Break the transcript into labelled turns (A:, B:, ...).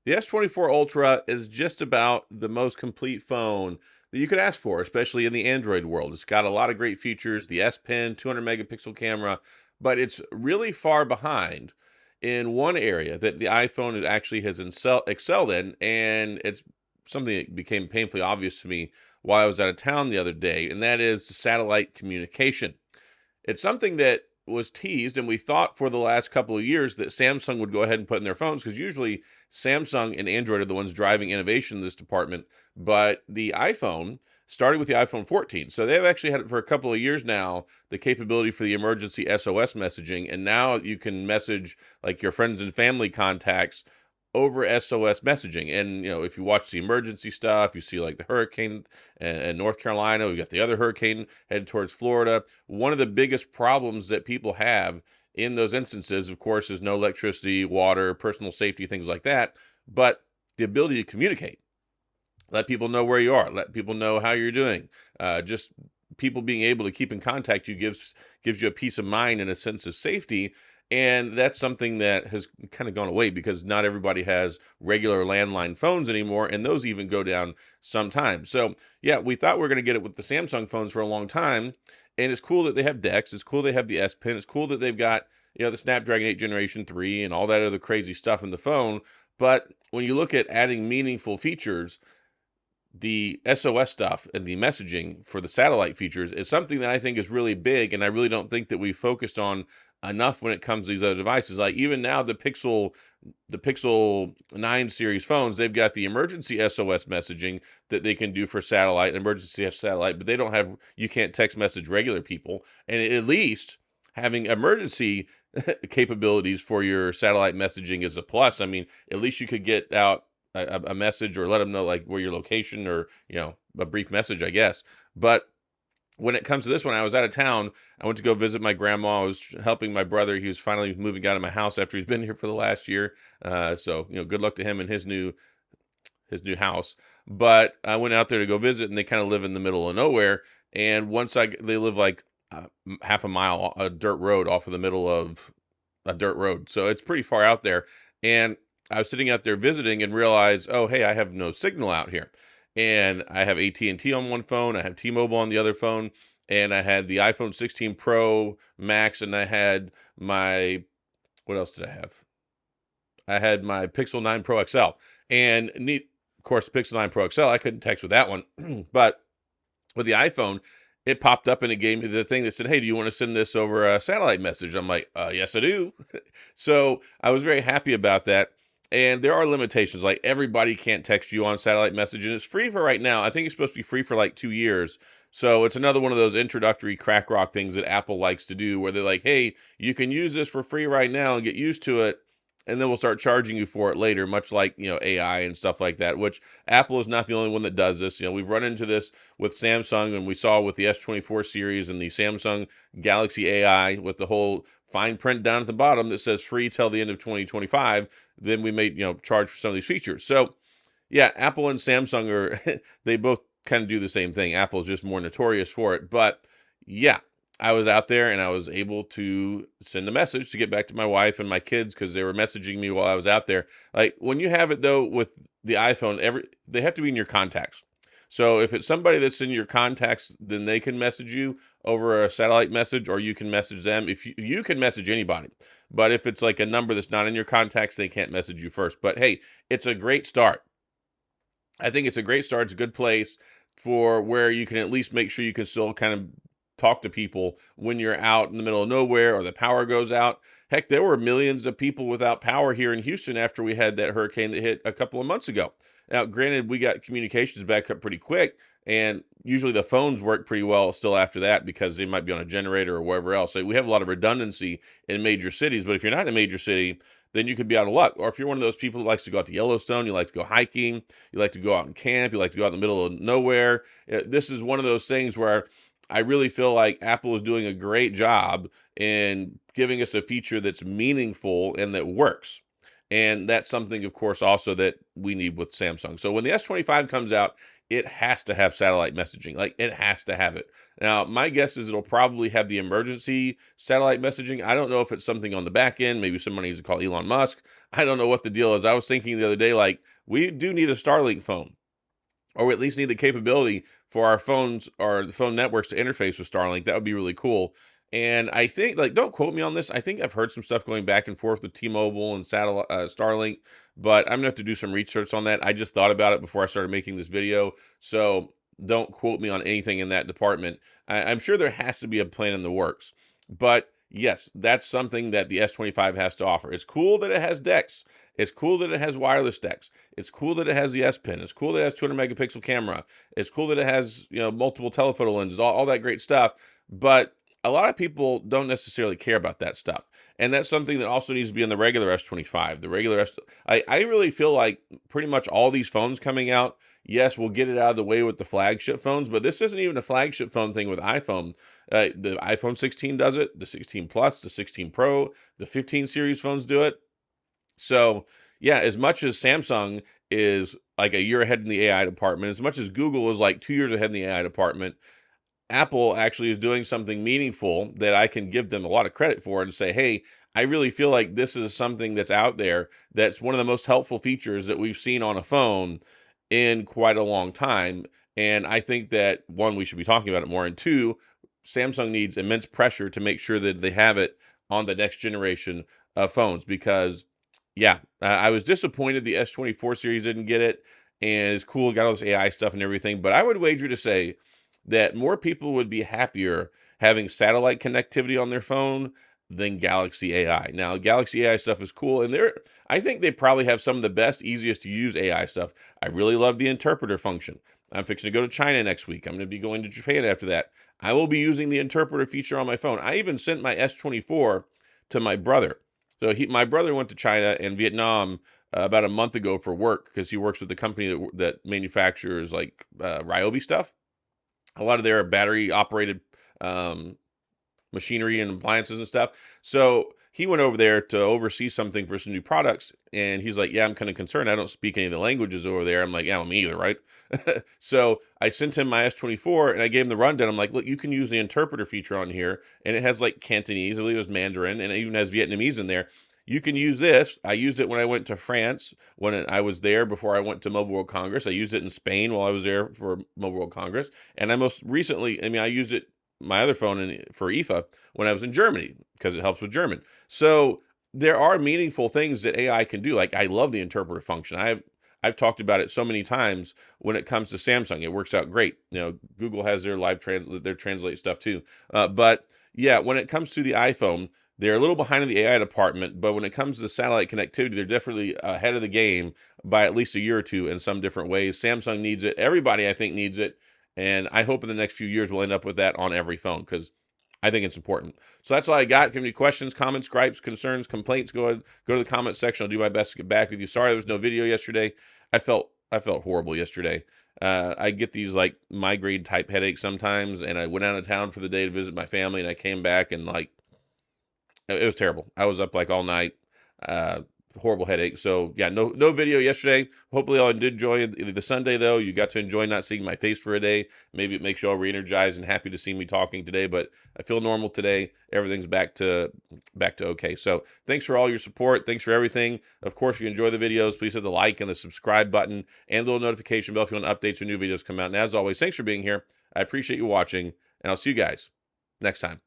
A: The S24 Ultra is just about the most complete phone that you could ask for, especially in the Android world. It's got a lot of great features, the S Pen, 200 megapixel camera, but it's really far behind in one area that the iPhone actually has excelled in, and it's something that became painfully obvious to me while I was out of town the other day, and that is satellite communication. It's something that was teased, and we thought for the last couple of years that Samsung would go ahead and put in their phones because usually Samsung and Android are the ones driving innovation in this department. But the iPhone started with the iPhone 14. So they've actually had it for a couple of years now, the capability for the emergency SOS messaging. And now you can message like your friends and family contacts over SOS messaging. And if you watch the emergency stuff, you see like the hurricane in North Carolina, we got the other hurricane headed towards Florida. One of the biggest problems that people have in those instances, of course, is no electricity, water, personal safety, things like that. But the ability to communicate, let people know where you are, let people know how you're doing. Just people being able to keep in contact you gives you a peace of mind and a sense of safety. And that's something that has kind of gone away because not everybody has regular landline phones anymore, and those even go down sometimes. So yeah, we thought we were going to get it with the Samsung phones for a long time, and it's cool that they have DeX. It's cool they have the S Pen. It's cool that they've got the Snapdragon 8 Generation 3 and all that other crazy stuff in the phone. But when you look at adding meaningful features, the SOS stuff and the messaging for the satellite features is something that I think is really big, and I really don't think that we focused on enough when it comes to these other devices. Like even now, the Pixel 9 series phones, they've got the emergency SOS messaging that they can do for satellite, emergency satellite, but they don't have, you can't text message regular people. And at least having emergency capabilities for your satellite messaging is a plus. I mean, at least you could get out a message or let them know like where your location or a brief message, I guess. But when it comes to this one, I was out of town. I went to go visit my grandma. I was helping my brother. He was finally moving out of my house after he's been here for the last year. So good luck to him and his new house. But I went out there to go visit, and they kind of live in the middle of nowhere. And they live like half a mile, a dirt road off of the middle of a dirt road. So it's pretty far out there. And I was sitting out there visiting and realized, oh, hey, I have no signal out here. And I have AT&T on one phone, I have T-Mobile on the other phone, and I had the iPhone 16 Pro Max, and I had what else did I have? I had my Pixel 9 Pro XL. And of course, the Pixel 9 Pro XL, I couldn't text with that one. But with the iPhone, it popped up and it gave me the thing that said, hey, do you want to send this over a satellite message? I'm like, yes, I do. So I was very happy about that. And there are limitations, like everybody can't text you on satellite messaging. It's free for right now. I think it's supposed to be free for like 2 years. So it's another one of those introductory crack rock things that Apple likes to do where they're like, hey, you can use this for free right now and get used to it. And then we'll start charging you for it later, much like, AI and stuff like that, which Apple is not the only one that does this. We've run into this with Samsung, and we saw with the S24 series and the Samsung Galaxy AI with the whole fine print down at the bottom that says free till the end of 2025. Then we may, charge for some of these features. So yeah, Apple and Samsung they both kind of do the same thing. Apple's just more notorious for it. But yeah, I was out there and I was able to send a message to get back to my wife and my kids because they were messaging me while I was out there. Like when you have it though with the iPhone, they have to be in your contacts. So if it's somebody that's in your contacts, then they can message you over a satellite message, or you can message them. If you can message anybody, but if it's like a number that's not in your contacts, they can't message you first. But hey, it's a great start. I think it's a great start. It's a good place for where you can at least make sure you can still kind of talk to people when you're out in the middle of nowhere or the power goes out. Heck, there were millions of people without power here in Houston after we had that hurricane that hit a couple of months ago. Now, granted, we got communications back up pretty quick, and usually the phones work pretty well still after that because they might be on a generator or wherever else. So we have a lot of redundancy in major cities, but if you're not in a major city, then you could be out of luck. Or if you're one of those people that likes to go out to Yellowstone, you like to go hiking, you like to go out and camp, you like to go out in the middle of nowhere. This is one of those things where I really feel like Apple is doing a great job in giving us a feature that's meaningful and that works. And that's something, of course, also that we need with Samsung. So when the S25 comes out, it has to have satellite messaging. Like, it has to have it. Now, my guess is it'll probably have the emergency satellite messaging. I don't know if it's something on the back end. Maybe somebody needs to call Elon Musk. I don't know what the deal is. I was thinking the other day, like, we do need a Starlink phone, or we at least need the capability for our phones or the phone networks to interface with Starlink. That would be really cool. And I think, like, don't quote me on this. I think I've heard some stuff going back and forth with T-Mobile and satellite Starlink, but I'm gonna have to do some research on that. I just thought about it before I started making this video, so don't quote me on anything in that department. I'm sure there has to be a plan in the works, but yes, that's something that the S25 has to offer. It's cool that it has DeX. It's cool that it has wireless DeX. It's cool that it has the S Pen. It's cool that it has 200 megapixel camera. It's cool that it has, multiple telephoto lenses, all that great stuff. But a lot of people don't necessarily care about that stuff. And that's something that also needs to be in the regular S25. The regular I really feel like pretty much all these phones coming out, yes, we'll get it out of the way with the flagship phones, but this isn't even a flagship phone thing with iPhone. The iPhone 16 does it, the 16 Plus, the 16 Pro, the 15 series phones do it. So, yeah, as much as Samsung is like a year ahead in the AI department, as much as Google is like 2 years ahead in the AI department, Apple actually is doing something meaningful that I can give them a lot of credit for and say, hey, I really feel like this is something that's out there that's one of the most helpful features that we've seen on a phone in quite a long time. And I think that, one, we should be talking about it more, and two, Samsung needs immense pressure to make sure that they have it on the next generation of phones because, yeah, I was disappointed the S24 series didn't get it, and it's cool, got all this AI stuff and everything, but I would wager to say that more people would be happier having satellite connectivity on their phone than Galaxy AI. Now, Galaxy AI stuff is cool, and I think they probably have some of the best, easiest to use AI stuff. I really love the interpreter function. I'm fixing to go to China next week. I'm going to be going to Japan after that. I will be using the interpreter feature on my phone. I even sent my S24 to my brother. So my brother went to China and Vietnam about a month ago for work because he works with the company that manufactures like Ryobi stuff. A lot of their battery operated machinery and appliances and stuff. So he went over there to oversee something for some new products. And he's like, yeah, I'm kind of concerned. I don't speak any of the languages over there. I'm like, yeah, well, me either, right? So I sent him my S24 and I gave him the rundown. I'm like, look, you can use the interpreter feature on here. And it has like Cantonese, I believe it was Mandarin, and it even has Vietnamese in there. You can use this. I used it when I went to France, when I was there before I went to Mobile World Congress. I used it in Spain while I was there for Mobile World Congress. And I most recently, I used it, my other phone for IFA when I was in Germany because it helps with German. So there are meaningful things that AI can do. Like, I love the interpreter function. I've talked about it so many times when it comes to Samsung. It works out great. Google has their their translate stuff too. But yeah, when it comes to the iPhone, they're a little behind in the AI department, but when it comes to the satellite connectivity, they're definitely ahead of the game by at least a year or two in some different ways. Samsung needs it. Everybody, I think, needs it. And I hope in the next few years we'll end up with that on every phone because I think it's important. So that's all I got. If you have any questions, comments, gripes, concerns, complaints, go to the comment section. I'll do my best to get back with you. Sorry there was no video yesterday. I felt horrible yesterday. I get these like migraine type headaches sometimes, and I went out of town for the day to visit my family, and I came back and like it was terrible. I was up like all night. Horrible headache. So yeah, no video yesterday. Hopefully y'all did enjoy the Sunday though. You got to enjoy not seeing my face for a day. Maybe it makes y'all re-energized and happy to see me talking today, but I feel normal today. Everything's back to okay. So thanks for all your support. Thanks for everything. Of course, if you enjoy the videos, please hit the like and the subscribe button and the little notification bell if you want updates when new videos come out. And as always, thanks for being here. I appreciate you watching, and I'll see you guys next time.